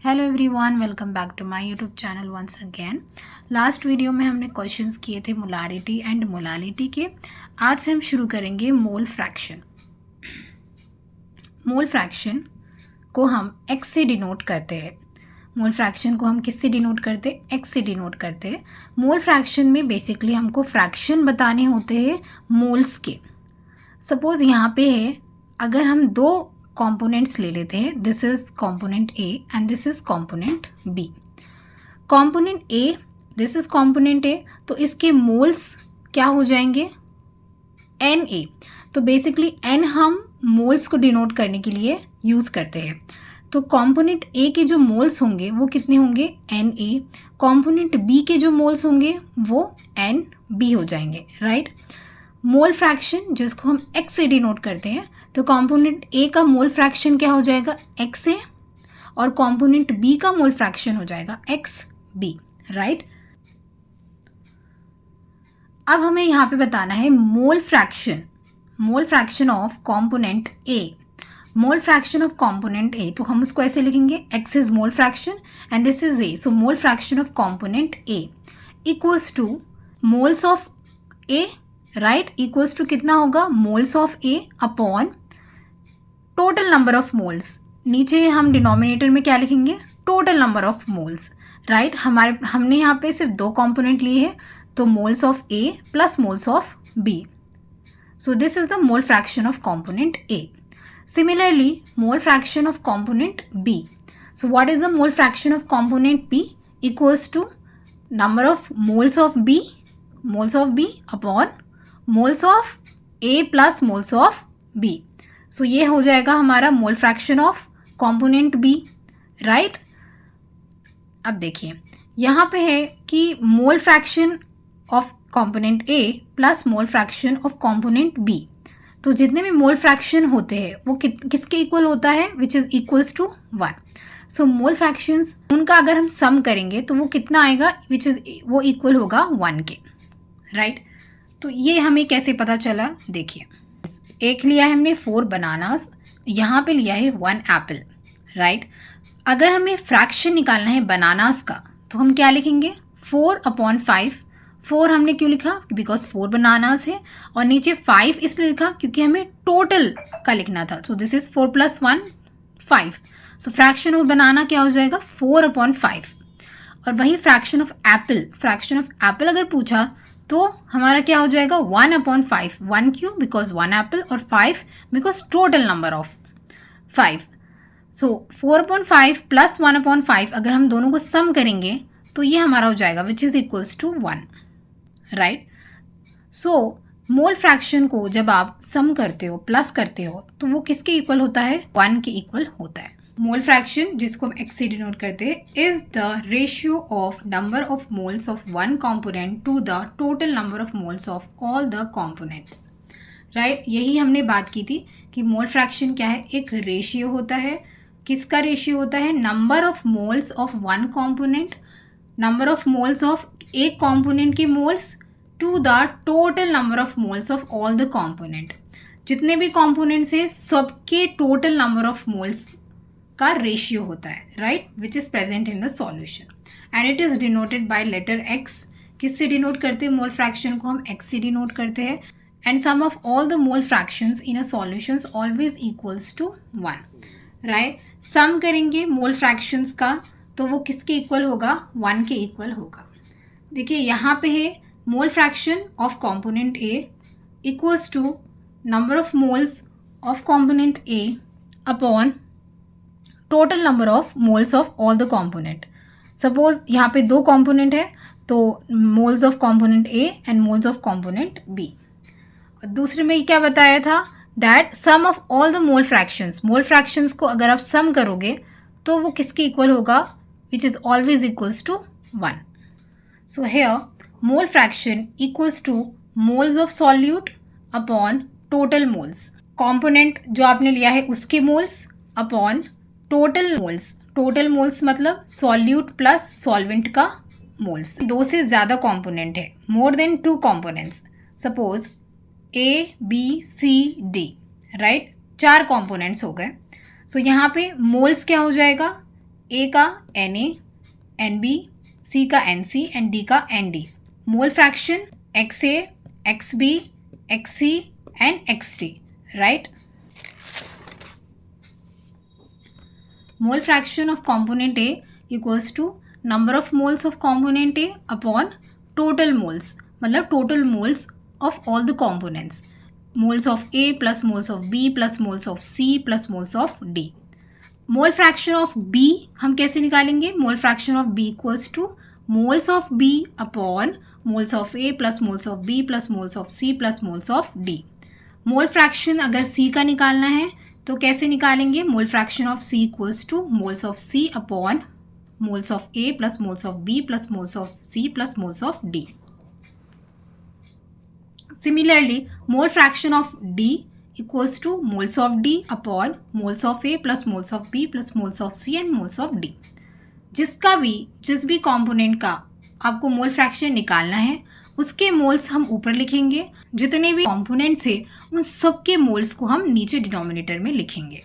Hello everyone, welcome back to my YouTube channel once again. Last video में हमने questions किए थे molarity and molality के। आज से हम शुरू करेंगे मोल फ्रैक्शन। मोल फ्रैक्शन को हम एक्स से डिनोट करते हैं। मोल फ्रैक्शन को हम किससे डिनोट करते हैं? एक्स से डिनोट करते हैं। मोल फ्रैक्शन में बेसिकली हमको फ्रैक्शन बताने होते हैं मोल्स के। सपोज यहाँ पे है, अगर हम दो कंपोनेंट्स ले लेते हैं, this is component A and this is component B. Component A, this is component A, तो इसके मोल्स क्या हो जाएंगे? N A. तो बेसिकली एन हम मोल्स को डिनोट करने के लिए यूज़ करते हैं। तो कंपोनेंट ए के जो मोल्स होंगे वो कितने होंगे? N A. कंपोनेंट बी के जो मोल्स होंगे वो एन बी हो जाएंगे, राइट। मोल फ्रैक्शन जिसको हम एक्स से डिनोट करते हैं, तो कंपोनेंट ए का मोल फ्रैक्शन क्या हो जाएगा? एक्स ए, और कंपोनेंट बी का मोल फ्रैक्शन हो जाएगा एक्स बी, राइट। अब हमें यहाँ पे बताना है mole fraction of component A. Mole fraction of component A, तो हम उसको ऐसे लिखेंगे, X is mole fraction and this is A. So mole fraction of component A equals to moles of A, right, equals to कितना होगा? Moles of A upon total number of moles. नीचे हम denominator में क्या लिखेंगे? Total number of moles, right. हमने यहाँ पे सिर्फ दो कंपोनेंट लिए हैं, तो moles of A plus moles of B. So this is the mole fraction of component A. Similarly mole fraction of component B. So what is the mole fraction of component B? Equals to number of moles of B upon moles of A plus moles of B. So ये हो जाएगा हमारा mole fraction of component B, right. अब देखिए यहाँ पे है कि mole fraction of component A plus mole fraction of component B. तो जितने भी मोल फ्रैक्शन होते हैं वो किसके इक्वल होता है? Which is equals to 1। So mole fractions उनका अगर हम सम करेंगे तो वो कितना आएगा? विच इज वो इक्वल होगा 1 के, राइट। तो ये हमें कैसे पता चला? देखिए, एक लिया है हमने 4 बनानास, यहाँ पे लिया है 1 एप्पल, राइट। अगर हमें फ्रैक्शन निकालना है बनानास का तो हम क्या लिखेंगे? 4/5। 4 हमने क्यों लिखा? बिकॉज 4 बनानास है, और नीचे 5 इसलिए लिखा क्योंकि हमें टोटल का लिखना था। सो this is 4 + 1 5। So fraction of बनाना क्या हो जाएगा? 4/5। और वही फ्रैक्शन ऑफ एप्पल अगर पूछा तो हमारा क्या हो जाएगा? 1/5। 1 क्यों? बिकॉज 1 एप्पल, और 5 because total number of 5। So 4/5 plus 1/5 अगर हम दोनों को सम करेंगे तो ये हमारा हो जाएगा which is equals to 1, right. So mole fraction को जब आप सम करते हो, प्लस करते हो, तो वो किसके इक्वल होता है? 1 के इक्वल होता है। मोल फ्रैक्शन जिसको हम एक्स से डिनोट करते हैं is the ratio of number of moles of one component to the total number of moles of all the components, right. यही हमने बात की थी कि मोल फ्रैक्शन क्या है? एक रेशियो होता है। किसका रेशियो होता है? Number of moles of one component, number of moles of एक कंपोनेंट के moles to the total number of moles of all the component. जितने भी कंपोनेंट्स हैं सबके टोटल नंबर ऑफ मोल्स का रेशियो होता है, right, which is present in the solution and it is denoted by letter X. किससे denote करते हैं मोल फ्रैक्शन को? हम एक्स से डिनोट करते हैं। And sum of all the mole fractions in a solutions always equals to 1, right. Sum करेंगे mole fractions का तो वो किसके इक्वल होगा? 1 के इक्वल होगा। देखिए यहाँ पे है mole fraction of component A equals to number of moles of component A upon total number of moles of all the component. Suppose यहाँ पे दो कंपोनेंट है, तो moles of component A and moles of component B. दूसरे में क्या बताया था? That sum of all the mole fractions को अगर आप सम करोगे तो वो किसके इक्वल होगा? Which is always equals to 1। So here mole fraction equals to moles of solute upon total moles. Component जो आपने लिया है उसके मोल्स अपॉन टोटल मोल्स मतलब सॉल्यूट प्लस सॉल्वेंट का मोल्स। 2 से ज़्यादा कंपोनेंट है, more than 2 components, suppose A B C D, right, 4 components हो गए। सो यहाँ पे मोल्स क्या हो जाएगा? ए का Na, Nb, C का Nc एंड D का Nd. Mole fraction Xa, Xb, Xc and Xt, right. Mole fraction of component A equals to number of moles of component A upon total moles, मतलब total moles of all the components. Moles of A plus moles of B plus moles of C plus moles of D. Mole fraction of B हम कैसे निकालेंगे? Mole fraction of B equals to moles of B upon moles of A plus moles of B plus moles of C plus moles of D. Mole fraction अगर C का निकालना है तो कैसे निकालेंगे? Mole fraction of C equals to moles of C upon moles of A plus moles of B plus moles of C plus moles of D. Similarly, mole fraction of D equals to moles of D upon moles of A plus moles of B plus moles of C and moles of D. जिस भी component का आपको mole fraction निकालना है उसके moles हम ऊपर लिखेंगे, जितने भी कंपोनेंट्स हैं उन सब के मोल्स को हम नीचे डिनोमिनेटर में लिखेंगे.